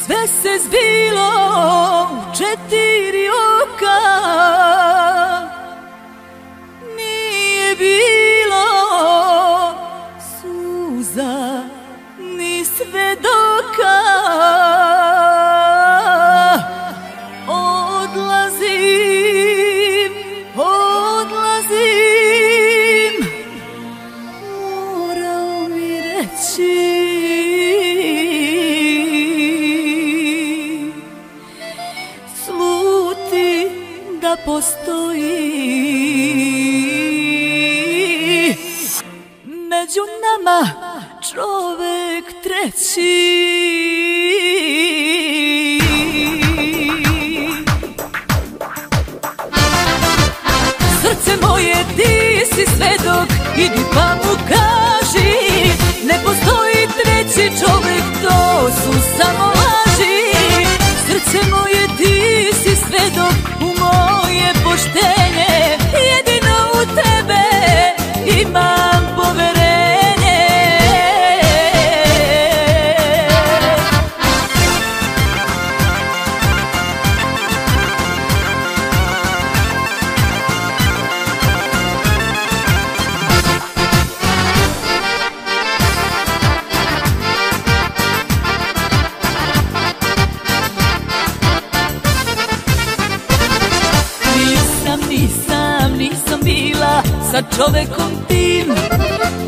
sve se zbilo u 4 oka. Nije bilo suza ni svedoka. Odlazim, morao mi reći. Sluti da postoji među nama čovek treći. Srce moje, ti si svedok, idi pa mu kaži, ne postoji treći čovek, to su samo laži. Srce moje, ti si svedok, u moje poštenje, jedino u tebe imam poverenje. Nisam bila sa čovekom tim,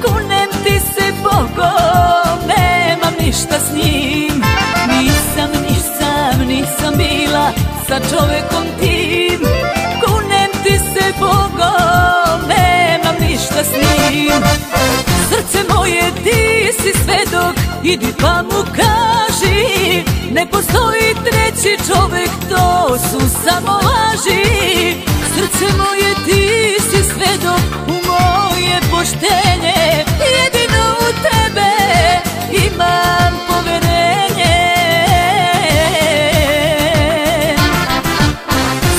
kunem ti se Bogom, nemam ništa s njim. Nisam bila sa čovekom tim, kunem ti se Bogom, nemam ništa s njim. Srce moje, ti si svedok, idi pa mu kaži, ne postoji treći čovek, to su samo laži. Srce moje, ti si svedok, u moje poštenje, jedino u tebe imam poverenje.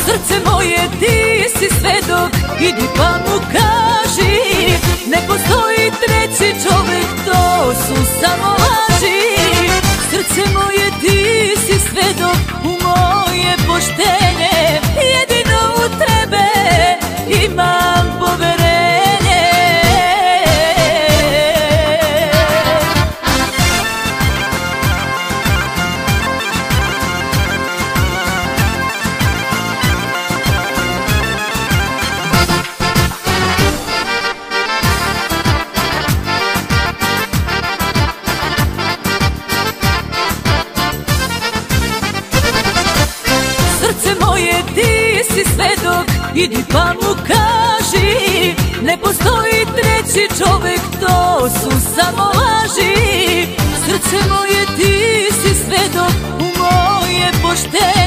Srce moje, ti si svedok, idi pa mu kaži, ne postoji treći čovek, to su samo laži. Srce moje, ti si svedok, u moje poštenje, jedino u tebe imam poverenje. Srce moje, ti si svedok, idi pa mu kaži, ne postoji treći čovek, to su samo laži. Srce moje, ti si svedok, u moje poštenje,